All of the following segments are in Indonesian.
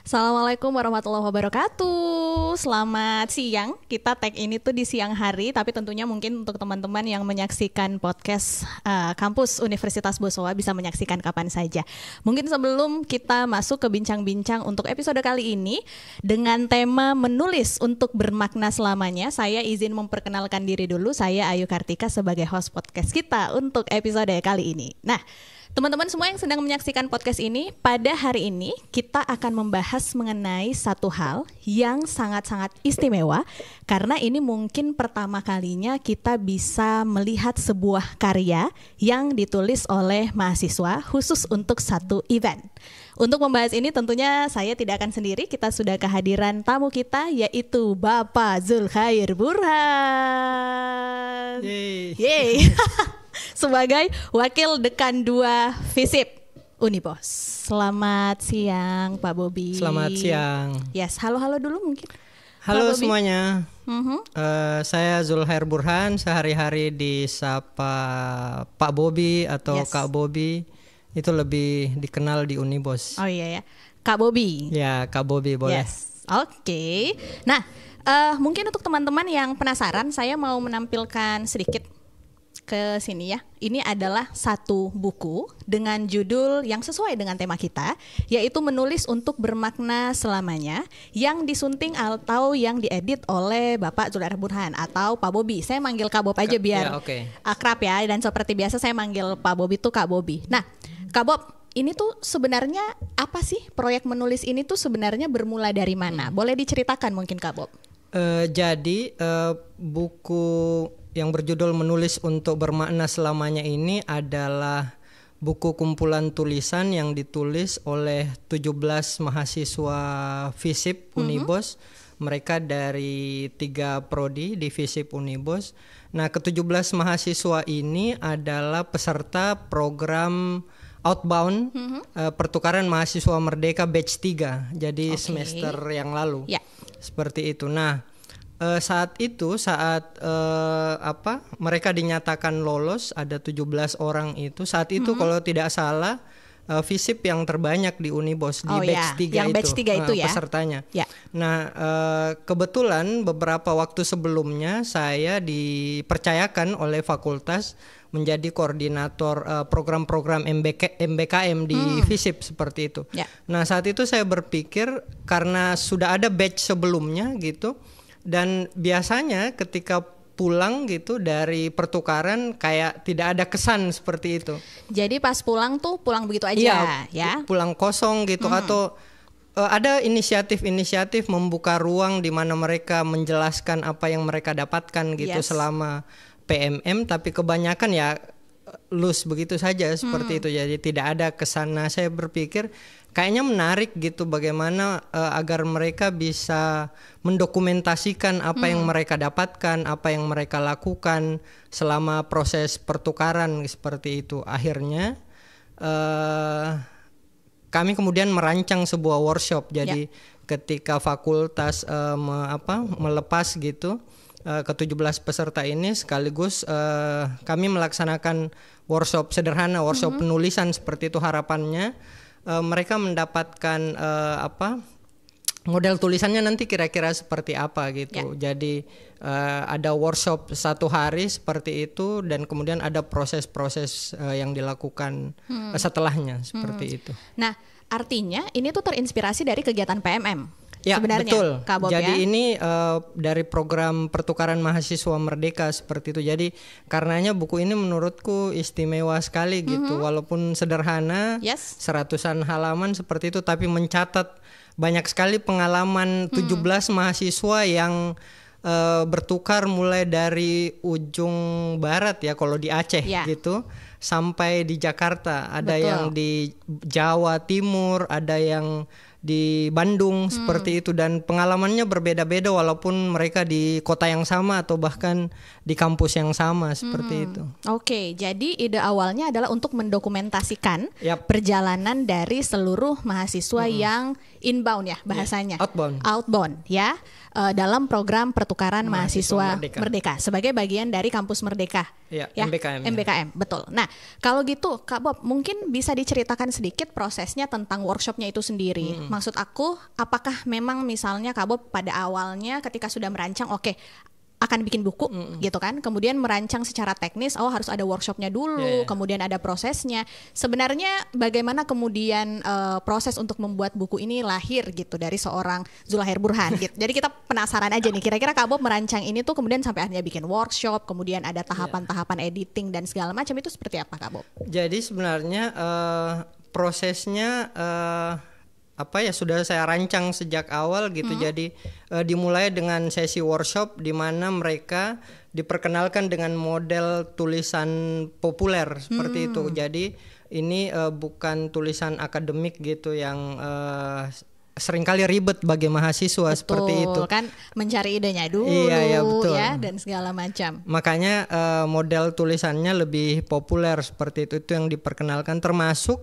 Assalamualaikum warahmatullahi wabarakatuh. Selamat siang. Kita tag ini tuh di siang hari, tapi tentunya mungkin untuk teman-teman yang menyaksikan podcast kampus Universitas Bosowa bisa menyaksikan kapan saja. Mungkin sebelum kita masuk ke bincang-bincang untuk episode kali ini dengan tema menulis untuk bermakna selamanya, saya izin memperkenalkan diri dulu. Saya Ayu Kartika sebagai host podcast kita untuk episode kali ini. Nah, teman-teman semua yang sedang menyaksikan podcast ini, pada hari ini kita akan membahas mengenai satu hal yang sangat-sangat istimewa karena ini mungkin pertama kalinya kita bisa melihat sebuah karya yang ditulis oleh mahasiswa khusus untuk satu event. Untuk membahas ini tentunya saya tidak akan sendiri, kita sudah kehadiran tamu kita yaitu Bapak Zulkhair Burhan. Yeay. Sebagai Wakil Dekan 2 FISIP Unibos. Selamat siang Pak Bobi. Selamat siang. Yes, halo dulu mungkin. Halo semuanya. Saya Zulkhair Burhan, sehari-hari disapa Pak Bobi atau Kak Bobi. Itu lebih dikenal di Unibos. Oh iya ya, Kak Bobi. Ya, Kak Bobi boleh. Yes. Oke. Nah, mungkin untuk teman-teman yang penasaran, saya mau menampilkan sedikit ke sini ya. Ini adalah satu buku dengan judul yang sesuai dengan tema kita, yaitu Menulis untuk Bermakna Selamanya, yang disunting atau yang diedit oleh Bapak Zulkhair Burhan atau Pak Bobi. Saya manggil Kak Bob aja biar akrab ya, dan seperti biasa saya manggil Pak Bobi tuh Kak Bobi. Nah, Kak Bob, ini tuh sebenarnya apa sih proyek menulis ini tuh sebenarnya bermula dari mana? Boleh diceritakan mungkin Kak Bob? Jadi buku yang berjudul Menulis untuk Bermakna Selamanya ini adalah buku kumpulan tulisan yang ditulis oleh 17 mahasiswa FISIP Unibos. Mereka dari 3 prodi di FISIP Unibos. Nah, ke-17 mahasiswa ini adalah peserta program Outbound pertukaran mahasiswa merdeka batch 3. Jadi semester yang lalu. Seperti itu. Nah, saat mereka dinyatakan lolos, ada 17 orang itu. Saat itu kalau tidak salah FISIP yang terbanyak di Unibos di batch 3 yang batch 3 itu ya pesertanya. Nah, kebetulan beberapa waktu sebelumnya saya dipercayakan oleh fakultas menjadi koordinator program-program MBKM di FISIP seperti itu. Nah, saat itu saya berpikir karena sudah ada batch sebelumnya gitu, dan biasanya ketika pulang gitu dari pertukaran kayak tidak ada kesan seperti itu. Jadi pas pulang tuh pulang begitu aja ya? Pulang kosong gitu, atau ada inisiatif membuka ruang di mana mereka menjelaskan apa yang mereka dapatkan gitu selama PMM, tapi kebanyakan ya loose begitu saja seperti itu. Jadi tidak ada kesana. Saya berpikir kayaknya menarik gitu bagaimana agar mereka bisa mendokumentasikan apa yang mereka dapatkan, apa yang mereka lakukan selama proses pertukaran seperti itu. Akhirnya kami kemudian merancang sebuah workshop. Jadi ketika fakultas melepas gitu ke-17 peserta ini, sekaligus kami melaksanakan workshop sederhana, workshop penulisan seperti itu. Harapannya mereka mendapatkan model tulisannya nanti kira-kira seperti apa gitu. Jadi ada workshop 1 hari seperti itu, dan kemudian ada proses-proses yang dilakukan setelahnya seperti itu. Nah, artinya ini tuh terinspirasi dari kegiatan PMM. Ya, sebenarnya, betul. Kak Bob, jadi ini dari program pertukaran mahasiswa merdeka seperti itu. Jadi karenanya buku ini menurutku istimewa sekali gitu. Walaupun sederhana, 100-an halaman seperti itu, tapi mencatat banyak sekali pengalaman 17 mahasiswa yang bertukar mulai dari ujung barat ya, kalau di Aceh gitu, sampai di Jakarta. Ada yang di Jawa Timur, ada yang di Bandung seperti itu, dan pengalamannya berbeda-beda walaupun mereka di kota yang sama atau bahkan di kampus yang sama seperti itu. Oke, jadi ide awalnya adalah untuk mendokumentasikan perjalanan dari seluruh mahasiswa yang inbound ya bahasanya. Outbound ya, dalam program pertukaran mahasiswa Merdeka sebagai bagian dari kampus Merdeka. MBKM, betul. Nah, kalau gitu Kak Bob mungkin bisa diceritakan sedikit prosesnya tentang workshopnya itu sendiri. Maksud aku, apakah memang misalnya Kak Bob pada awalnya ketika sudah merancang, oke, akan bikin buku gitu kan, kemudian merancang secara teknis, harus ada workshopnya dulu, kemudian ada prosesnya. Sebenarnya bagaimana kemudian proses untuk membuat buku ini lahir gitu dari seorang Zulahir Burhan gitu. Jadi kita penasaran aja nih, kira-kira Kak Bob merancang ini tuh kemudian sampai akhirnya bikin workshop, kemudian ada tahapan-tahapan editing dan segala macam, itu seperti apa Kak Bob? Jadi sebenarnya prosesnya sudah saya rancang sejak awal gitu. Jadi dimulai dengan sesi workshop di mana mereka diperkenalkan dengan model tulisan populer seperti itu. Jadi ini bukan tulisan akademik gitu yang seringkali ribet bagi mahasiswa. Betul, seperti itu kan, mencari idenya dulu betul. Ya, dan segala macam. Makanya model tulisannya lebih populer seperti itu yang diperkenalkan, termasuk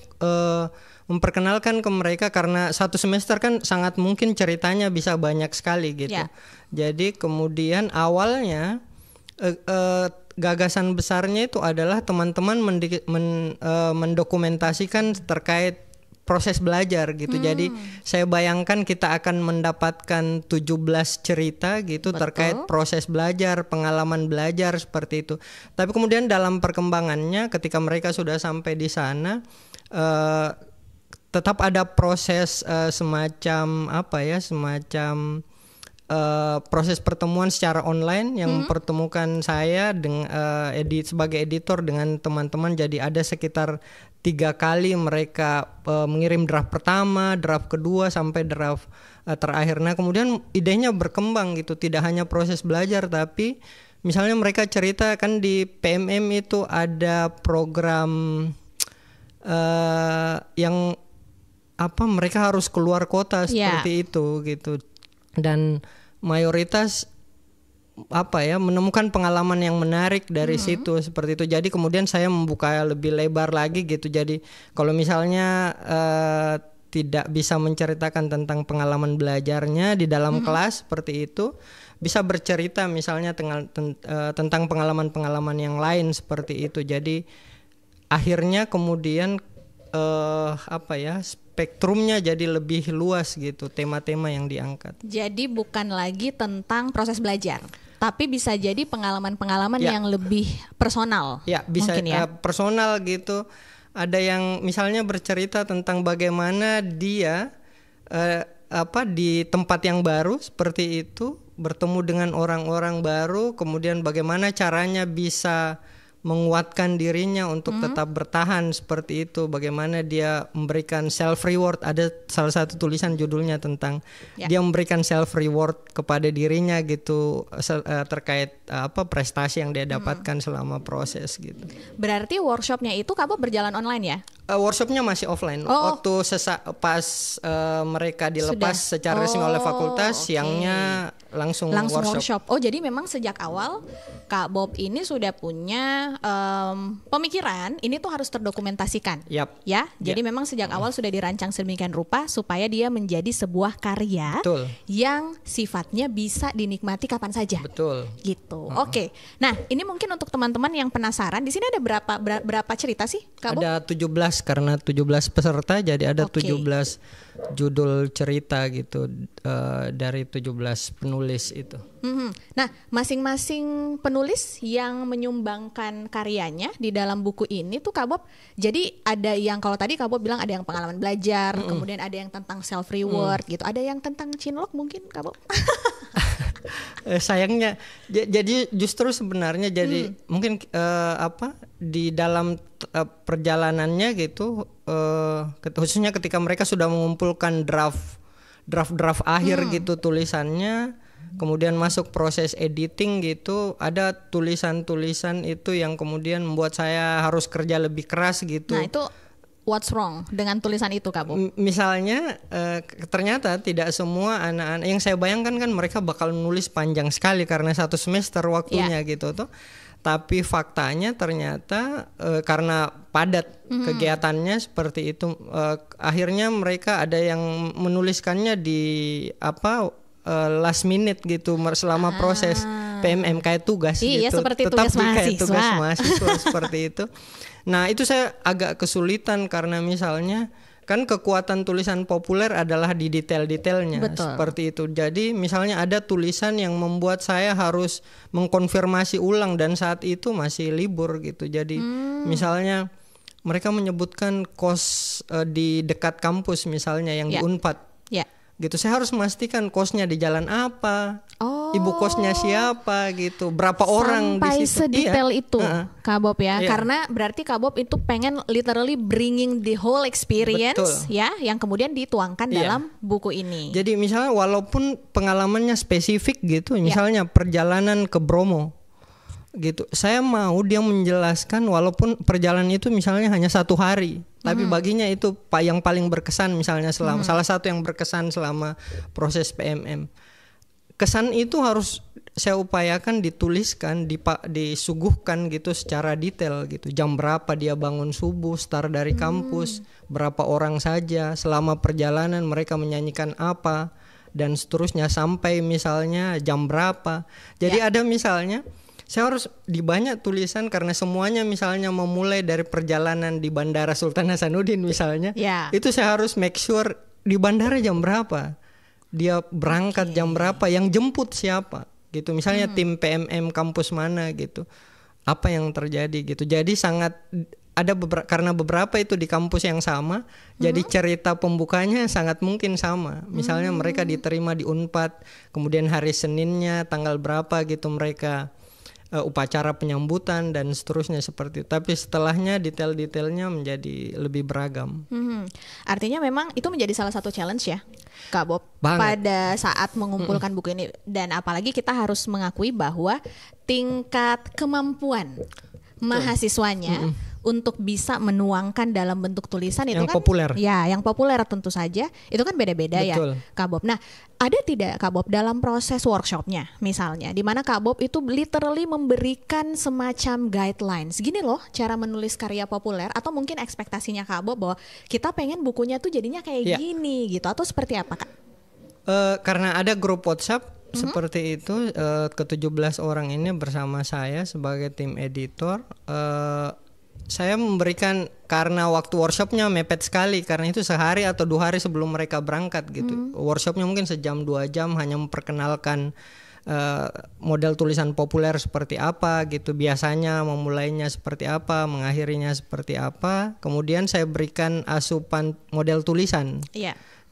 memperkenalkan ke mereka karena satu semester kan sangat mungkin ceritanya bisa banyak sekali gitu. Jadi kemudian awalnya gagasan besarnya itu adalah teman-teman mendokumentasikan terkait proses belajar gitu. Jadi saya bayangkan kita akan mendapatkan 17 cerita gitu. Betul. Terkait proses belajar, pengalaman belajar seperti itu. Tapi kemudian dalam perkembangannya ketika mereka sudah sampai di sana, tetap ada proses semacam proses pertemuan secara online yang mempertemukan saya dengan sebagai editor dengan teman-teman. Jadi ada sekitar 3 kali mereka mengirim draft pertama, draft kedua sampai draft terakhir. Nah kemudian idenya berkembang gitu, tidak hanya proses belajar tapi misalnya mereka cerita kan di PMM itu ada program yang mereka harus keluar kota seperti itu gitu, dan mayoritas menemukan pengalaman yang menarik dari situ seperti itu. Jadi kemudian saya membuka lebih lebar lagi gitu. Jadi kalau misalnya tidak bisa menceritakan tentang pengalaman belajarnya di dalam kelas seperti itu, bisa bercerita misalnya tentang pengalaman-pengalaman yang lain seperti itu. Jadi akhirnya kemudian spektrumnya jadi lebih luas gitu, tema-tema yang diangkat. Jadi bukan lagi tentang proses belajar, tapi bisa jadi pengalaman-pengalaman yang lebih personal. Ya, bisa personal gitu. Ada yang misalnya bercerita tentang bagaimana dia di tempat yang baru seperti itu, bertemu dengan orang-orang baru, kemudian bagaimana caranya bisa menguatkan dirinya untuk tetap bertahan seperti itu, bagaimana dia memberikan self reward. Ada salah satu tulisan judulnya tentang dia memberikan self reward kepada dirinya gitu, terkait prestasi yang dia dapatkan selama proses gitu. Berarti workshopnya itu Kak Bob berjalan online ya? Workshopnya masih offline. Waktu pas mereka dilepas secara resmi oleh fakultas, siangnya langsung workshop. Jadi memang sejak awal Kak Bob ini sudah punya pemikiran ini tuh harus terdokumentasikan. Jadi memang sejak awal sudah dirancang sedemikian rupa supaya dia menjadi sebuah karya yang sifatnya bisa dinikmati kapan saja. Betul. Gitu. Oke. Nah, ini mungkin untuk teman-teman yang penasaran, di sini ada berapa cerita sih, Kak Bob? Ada 17 karena 17 peserta, jadi ada 17 judul cerita gitu dari 17 penulis itu. Nah, masing-masing penulis yang menyumbangkan karyanya di dalam buku ini tuh Kak Bob, jadi ada yang kalau tadi Kak Bob bilang ada yang pengalaman belajar, kemudian ada yang tentang self reward gitu, ada yang tentang cinlok mungkin Kak Bob? Sayangnya jadi justru sebenarnya jadi mungkin di dalam perjalanannya gitu, khususnya ketika mereka sudah mengumpulkan draft akhir gitu tulisannya, kemudian masuk proses editing gitu, ada tulisan-tulisan itu yang kemudian membuat saya harus kerja lebih keras gitu. Nah itu what's wrong dengan tulisan itu Kak Bob? Misalnya ternyata tidak semua anak-anak yang saya bayangkan kan mereka bakal nulis panjang sekali karena satu semester waktunya gitu tuh. Tapi faktanya ternyata karena padat kegiatannya seperti itu, akhirnya mereka ada yang menuliskannya di last minute gitu selama proses PMM kayak tugas gitu. Seperti tetap tugas mahasiswa. Kayak tugas mahasiswa seperti itu. Nah itu saya agak kesulitan karena misalnya kan kekuatan tulisan populer adalah di detail-detailnya. Betul. Seperti itu. Jadi misalnya ada tulisan yang membuat saya harus mengkonfirmasi ulang dan saat itu masih libur gitu. Jadi misalnya mereka menyebutkan kos di dekat kampus misalnya yang di Unpad. Gitu, saya harus memastikan kosnya di jalan apa, ibu kosnya siapa gitu, berapa orang sampai di situ. sedetail itu Kak Bob ya. Karena berarti Kak Bob itu pengen literally bringing the whole experience. Betul. Ya, yang kemudian dituangkan dalam buku ini. Jadi misalnya walaupun pengalamannya spesifik gitu, misalnya perjalanan ke Bromo gitu, saya mau dia menjelaskan walaupun perjalanan itu misalnya hanya 1 hari, tapi baginya itu yang paling berkesan misalnya selama salah satu yang berkesan selama proses PMM. Kesan itu harus saya upayakan dituliskan, disuguhkan gitu secara detail gitu. Jam berapa dia bangun subuh, start dari kampus, berapa orang saja, selama perjalanan mereka menyanyikan apa dan seterusnya sampai misalnya jam berapa. Jadi ada misalnya saya harus di banyak tulisan karena semuanya misalnya memulai dari perjalanan di Bandara Sultan Hasanuddin misalnya. Itu saya harus make sure di bandara jam berapa, dia berangkat jam berapa, yang jemput siapa gitu. Misalnya tim PMM kampus mana gitu, apa yang terjadi gitu. Jadi sangat ada karena beberapa itu di kampus yang sama, jadi cerita pembukanya sangat mungkin sama. Misalnya mereka diterima di Unpad, kemudian hari Seninnya tanggal berapa gitu mereka upacara penyambutan dan seterusnya seperti itu. Tapi setelahnya detail-detailnya menjadi lebih beragam. Artinya memang itu menjadi salah satu challenge ya Kak Bob pada saat mengumpulkan buku ini. Dan apalagi kita harus mengakui bahwa tingkat kemampuan mahasiswanya untuk bisa menuangkan dalam bentuk tulisan itu yang kan populer. Ya, yang populer tentu saja itu kan beda-beda ya Kak Bob. Nah, ada tidak Kak Bob dalam proses workshopnya misalnya, di mana Kak Bob itu literally memberikan semacam guidelines. Gini loh cara menulis karya populer, atau mungkin ekspektasinya Kak Bob bahwa kita pengen bukunya tuh jadinya kayak gini gitu, atau seperti apa Kak? Karena ada grup WhatsApp seperti itu, ke-17 orang ini bersama saya sebagai tim editor. Saya memberikan, karena waktu workshopnya mepet sekali, karena itu sehari atau 2 hari sebelum mereka berangkat gitu. Workshopnya mungkin sejam 2 jam hanya memperkenalkan model tulisan populer seperti apa gitu, biasanya memulainya seperti apa, mengakhirinya seperti apa. Kemudian saya berikan asupan model tulisan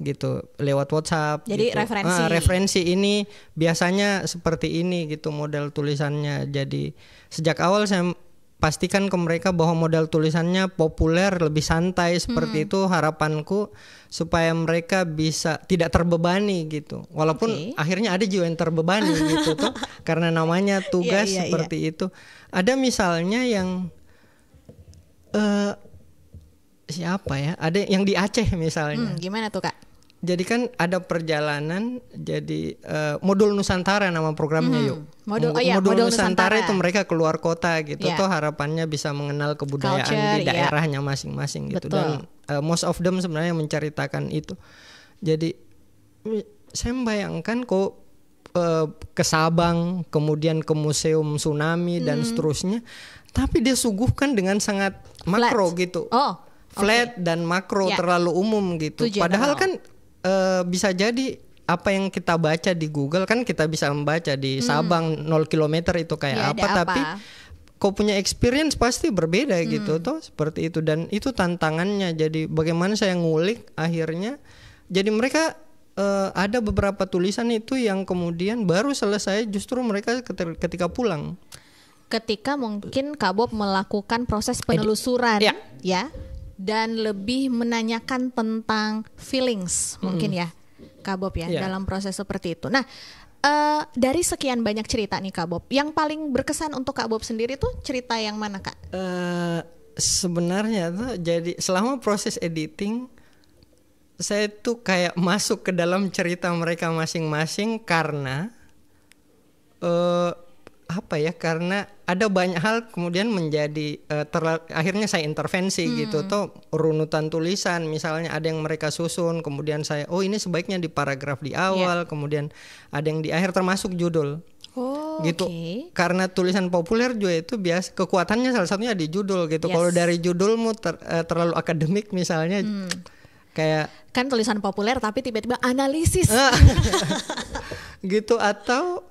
gitu lewat WhatsApp. Jadi gitu. referensi ini biasanya seperti ini gitu model tulisannya. Jadi sejak awal saya pastikan ke mereka bahwa model tulisannya populer, lebih santai seperti itu. Harapanku supaya mereka bisa tidak terbebani gitu. Walaupun akhirnya ada juga yang terbebani gitu tuh karena namanya tugas seperti itu. Ada misalnya yang siapa ya? Ada yang di Aceh misalnya. Gimana tuh Kak? Jadi kan ada perjalanan, jadi modul Nusantara nama programnya yuk. Modul Nusantara itu mereka keluar kota gitu. Toh harapannya bisa mengenal kebudayaan culture, di daerahnya masing-masing gitu. Dan most of them sebenarnya menceritakan itu. Jadi saya membayangkan kok ke Sabang, kemudian ke Museum Tsunami dan seterusnya. Tapi dia suguhkan dengan sangat makro gitu. Flat dan makro, terlalu umum gitu. Padahal kan bisa jadi apa yang kita baca di Google kan kita bisa membaca di Sabang 0 km itu kayak apa, tapi kau punya experience pasti berbeda gitu toh, seperti itu. Dan itu tantangannya. Jadi bagaimana saya ngulik akhirnya. Jadi mereka ada beberapa tulisan itu yang kemudian baru selesai justru mereka ketika pulang. Ketika mungkin Kak Bob melakukan proses penelusuran ya. Dan lebih menanyakan tentang feelings mungkin ya Kak Bob ya dalam proses seperti itu. Nah dari sekian banyak cerita nih Kak Bob, yang paling berkesan untuk Kak Bob sendiri tuh cerita yang mana Kak? Sebenarnya tuh jadi selama proses editing saya tuh kayak masuk ke dalam cerita mereka masing-masing karena karena ada banyak hal kemudian menjadi akhirnya saya intervensi gitu. Toh runutan tulisan misalnya ada yang mereka susun, kemudian saya ini sebaiknya di paragraf di awal, kemudian ada yang di akhir termasuk judul. Gitu. Karena tulisan populer juga itu biasa kekuatannya salah satunya di judul gitu. Kalau dari judulmu terlalu akademik misalnya Kayak kan tulisan populer tapi tiba-tiba analisis. Gitu, atau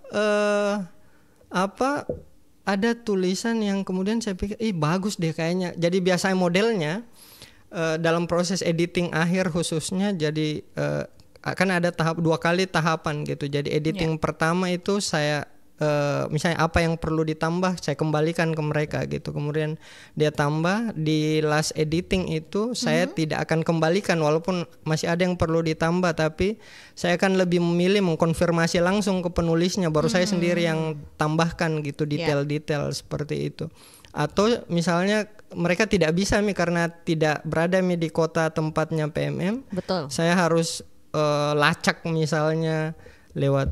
ada tulisan yang kemudian saya pikir bagus deh kayaknya. Jadi biasanya modelnya dalam proses editing akhir khususnya, jadi akan ada 2 kali tahapan gitu. Jadi editing pertama itu saya misalnya apa yang perlu ditambah saya kembalikan ke mereka gitu. Kemudian dia tambah di last editing itu saya tidak akan kembalikan walaupun masih ada yang perlu ditambah, tapi saya akan lebih memilih mengkonfirmasi langsung ke penulisnya, baru saya sendiri yang tambahkan gitu detail-detail seperti itu. Atau misalnya mereka tidak bisa karena tidak berada di kota tempatnya PMM. Betul. Saya harus lacak misalnya lewat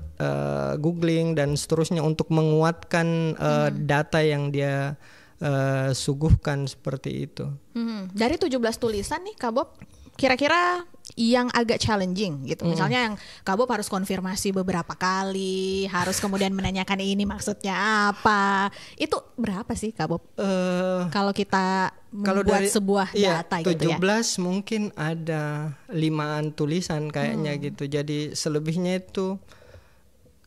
googling dan seterusnya untuk menguatkan data yang dia suguhkan seperti itu. Dari 17 tulisan nih Kak Bob, kira-kira yang agak challenging gitu. Misalnya yang Kak Bob harus konfirmasi beberapa kali, harus kemudian menanyakan ini maksudnya apa. Itu berapa sih Kak Bob? Kalau kita membuat sebuah data 17 gitu ya. 17 mungkin ada 5-an tulisan kayaknya gitu. Jadi selebihnya itu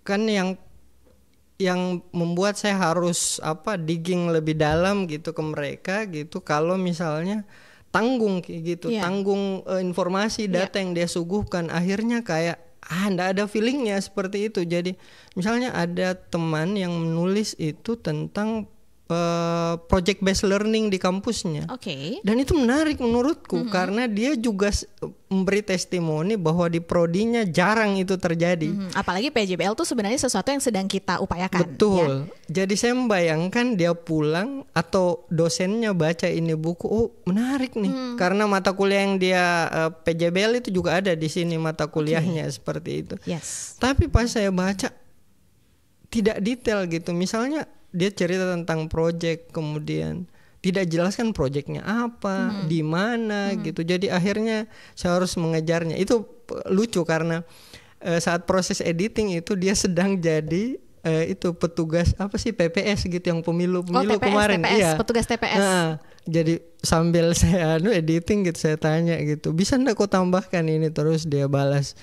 kan yang membuat saya harus digging lebih dalam gitu ke mereka gitu. Kalau misalnya tanggung gitu, tanggung informasi data yang dia suguhkan, akhirnya kayak nggak ada feelingnya seperti itu. Jadi misalnya ada teman yang menulis itu tentang project based learning di kampusnya. Dan itu menarik menurutku karena dia juga memberi testimoni bahwa di prodinya jarang itu terjadi. Apalagi PJBL itu sebenarnya sesuatu yang sedang kita upayakan. Betul. Ya? Jadi saya membayangkan dia pulang atau dosennya baca ini buku, menarik nih. Karena mata kuliah yang dia PJBL itu juga ada di sini mata kuliahnya seperti itu. Tapi pas saya baca tidak detail gitu. Misalnya dia cerita tentang project, kemudian tidak jelaskan projectnya apa, di mana gitu. Jadi akhirnya saya harus mengejarnya. Itu lucu karena saat proses editing itu dia sedang jadi itu petugas PPS gitu, yang pemilu TPS, kemarin. TPS, petugas TPS. Jadi sambil saya editing gitu, saya tanya gitu, bisa enggak kau tambahkan ini, terus dia balas,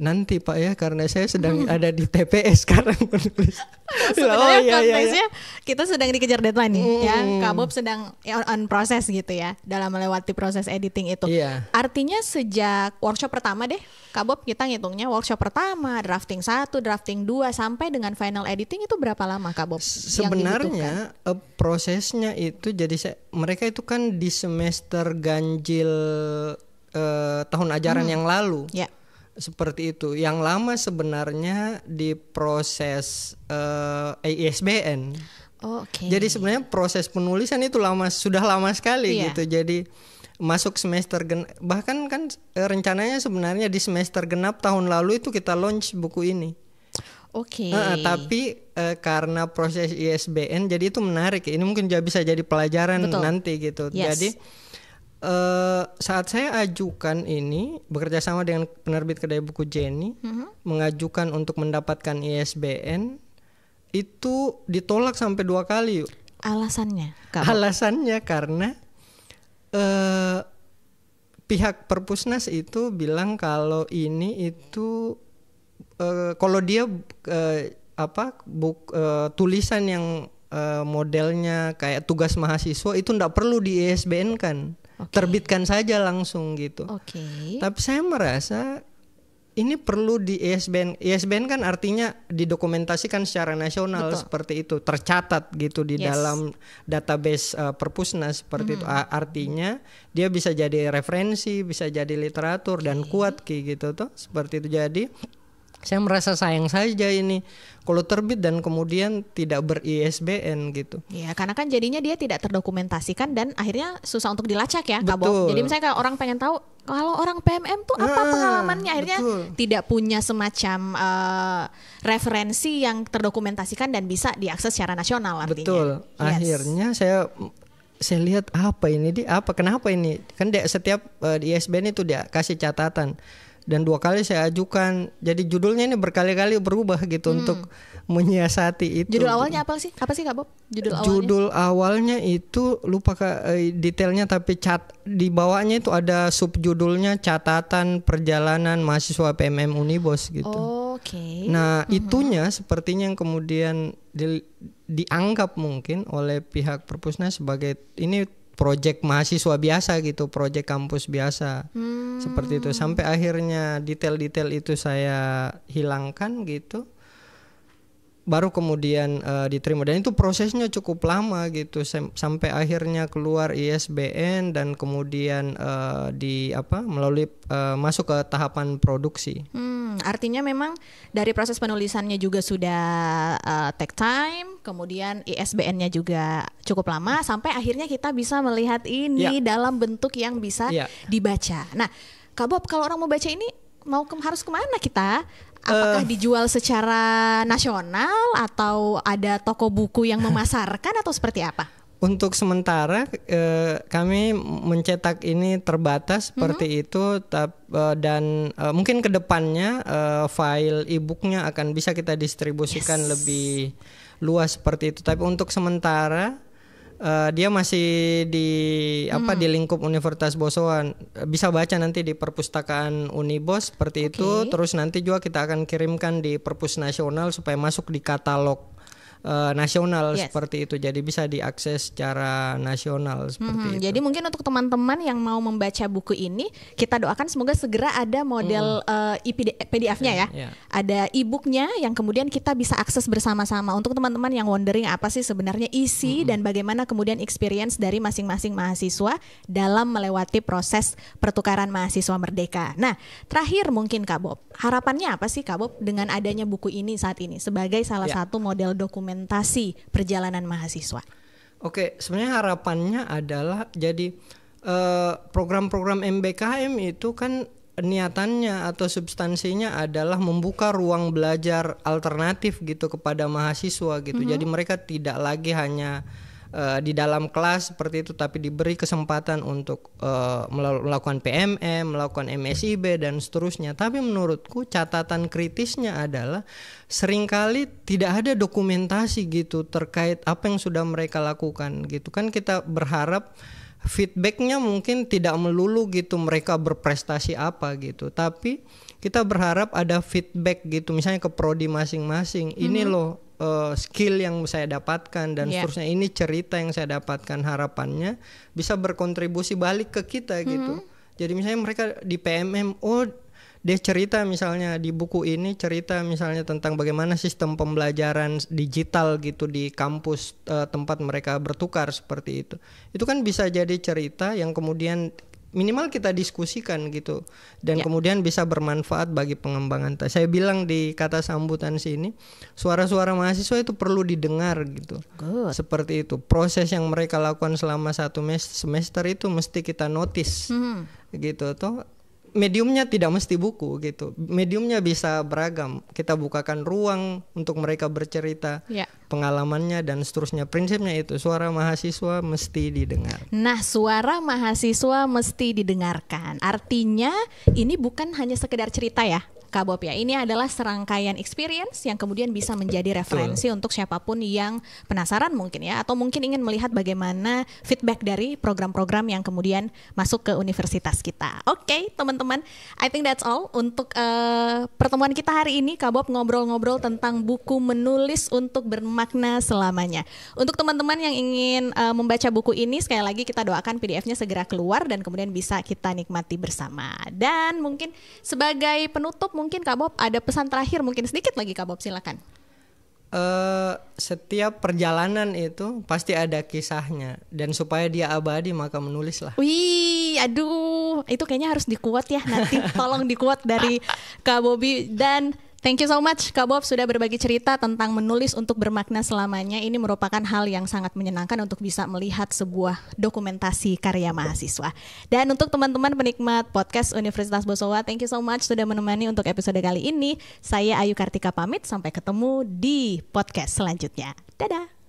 nanti Pak ya, karena saya sedang ada di TPS sekarang menulis. Sebenarnya konteksnya kita sedang dikejar deadline nih ya. Kak Bob sedang on proses gitu ya dalam melewati proses editing itu. Artinya sejak workshop pertama deh Kak Bob, kita ngitungnya workshop pertama, drafting 1, drafting 2 sampai dengan final editing itu berapa lama Kak Bob? Sebenarnya prosesnya itu jadi mereka itu kan di semester ganjil tahun ajaran yang lalu. Seperti itu. Yang lama sebenarnya di proses ISBN. Jadi sebenarnya proses penulisan itu sudah lama sekali gitu. Jadi masuk semester bahkan kan rencananya sebenarnya di semester genap tahun lalu itu kita launch buku ini. Tapi karena proses ISBN jadi itu menarik. Ini mungkin bisa jadi pelajaran nanti gitu. Jadi saat saya ajukan ini bekerja sama dengan penerbit kedai buku Jenny, mengajukan untuk mendapatkan ISBN, itu ditolak sampai 2 kali. Alasannya? Alasannya karena pihak Perpusnas itu bilang kalau ini itu kalau dia tulisan yang modelnya kayak tugas mahasiswa itu enggak perlu di ISBN kan. Terbitkan saja langsung gitu. Tapi saya merasa ini perlu di ISBN. ISBN kan artinya didokumentasikan secara nasional. Seperti itu, tercatat gitu di dalam database Perpusnas seperti itu. Artinya dia bisa jadi referensi, bisa jadi literatur dan kuat gitu tuh. Seperti itu. Jadi saya merasa sayang saja ini kalau terbit dan kemudian tidak ber-ISBN gitu. Ya, karena kan jadinya dia tidak terdokumentasikan dan akhirnya susah untuk dilacak ya, Kak Bob. Jadi misalnya kalau orang pengen tahu kalau orang PMM tuh apa pengalamannya, akhirnya tidak punya semacam referensi yang terdokumentasikan dan bisa diakses secara nasional artinya. Akhirnya saya lihat kenapa ini? Kan setiap di ISBN itu dia kasih catatan. dan 2 kali saya ajukan. Jadi judulnya ini berkali-kali berubah gitu untuk menyiasati itu. Judul awalnya apa sih Kak Bob? Judul awalnya itu lupa detailnya, tapi di bawahnya itu ada subjudulnya catatan perjalanan mahasiswa PMM Unibos gitu. Oke. Nah, itunya sepertinya yang kemudian dianggap mungkin oleh pihak Perpusnas sebagai ini proyek mahasiswa biasa gitu, proyek kampus biasa. Seperti itu, sampai akhirnya detail-detail itu saya hilangkan gitu. Baru kemudian diterima, dan itu prosesnya cukup lama gitu sampai akhirnya keluar ISBN dan kemudian melalui masuk ke tahapan produksi. Artinya memang dari proses penulisannya juga sudah take time, kemudian ISBN-nya juga cukup lama sampai akhirnya kita bisa melihat ini dalam bentuk yang bisa dibaca. Nah, Kak Bob, kalau orang mau baca ini harus kemana kita? Apakah dijual secara nasional atau ada toko buku yang memasarkan atau seperti apa? Untuk sementara kami mencetak ini terbatas seperti itu, dan mungkin kedepannya file e-booknya akan bisa kita distribusikan lebih luas seperti itu. Tapi untuk sementara dia masih di lingkup Universitas Bosowa. Bisa baca nanti di perpustakaan Unibos seperti itu. Terus nanti juga kita akan kirimkan di Perpus Nasional supaya masuk di katalog nasional seperti itu. Jadi bisa diakses secara nasional seperti itu. Jadi mungkin untuk teman-teman yang mau membaca buku ini, kita doakan semoga segera ada model PDF-nya ya. Ada e-booknya yang kemudian kita bisa akses bersama-sama. Untuk teman-teman yang wondering apa sih sebenarnya isi dan bagaimana kemudian experience dari masing-masing mahasiswa dalam melewati proses pertukaran mahasiswa merdeka. Nah, terakhir mungkin Kak Bob, harapannya apa sih Kak Bob dengan adanya buku ini saat ini sebagai salah satu model dokumentasi perjalanan mahasiswa? Oke, sebenarnya harapannya adalah jadi program-program MBKM itu kan niatannya atau substansinya adalah membuka ruang belajar alternatif gitu kepada mahasiswa gitu. Jadi mereka tidak lagi hanya di dalam kelas seperti itu, tapi diberi kesempatan untuk melakukan PMM, melakukan MSIB dan seterusnya. Tapi menurutku catatan kritisnya adalah seringkali tidak ada dokumentasi gitu terkait apa yang sudah mereka lakukan gitu. Kan kita berharap feedbacknya mungkin tidak melulu gitu mereka berprestasi apa gitu, tapi kita berharap ada feedback gitu, misalnya ke prodi masing-masing. Ini loh skill yang saya dapatkan dan seterusnya, ini cerita yang saya dapatkan, harapannya bisa berkontribusi balik ke kita gitu. Jadi misalnya mereka di PMM, dia cerita misalnya di buku ini cerita misalnya tentang bagaimana sistem pembelajaran digital gitu di kampus tempat mereka bertukar seperti itu. Itu kan bisa jadi cerita yang kemudian minimal kita diskusikan gitu, dan kemudian bisa bermanfaat bagi pengembangan. Saya bilang di kata sambutan sini, suara-suara mahasiswa itu perlu didengar gitu. Seperti itu. Proses yang mereka lakukan selama 1 semester itu mesti kita notice gitu. Toh mediumnya tidak mesti buku gitu. Mediumnya bisa beragam. Kita bukakan ruang untuk mereka bercerita pengalamannya dan seterusnya. Prinsipnya itu, suara mahasiswa mesti didengar. Nah, suara mahasiswa mesti didengarkan. Artinya ini bukan hanya sekedar cerita ya, Kak Bob ya. Ini adalah serangkaian experience yang kemudian bisa menjadi referensi untuk siapapun yang penasaran mungkin ya, atau mungkin ingin melihat bagaimana feedback dari program-program yang kemudian masuk ke universitas kita. Oke, teman-teman, I think that's all untuk pertemuan kita hari ini. Kak Bob ngobrol-ngobrol tentang buku Menulis untuk Bermakna Selamanya. Untuk teman-teman yang ingin membaca buku ini, sekali lagi kita doakan PDF-nya segera keluar dan kemudian bisa kita nikmati bersama. Dan mungkin sebagai penutup, mungkin Kak Bob ada pesan terakhir, mungkin sedikit lagi Kak Bob, silakan. Setiap perjalanan itu pasti ada kisahnya, dan supaya dia abadi maka menulislah. Wih, aduh, itu kayaknya harus dikuat ya nanti. Tolong dikuat dari Kak Bobi. Dan thank you so much Kak Bob sudah berbagi cerita tentang menulis untuk bermakna selamanya. Ini merupakan hal yang sangat menyenangkan untuk bisa melihat sebuah dokumentasi karya mahasiswa. Dan untuk teman-teman penikmat podcast Universitas Bosowa, thank you so much sudah menemani untuk episode kali ini. Saya Ayu Kartika pamit, sampai ketemu di podcast selanjutnya. Dadah.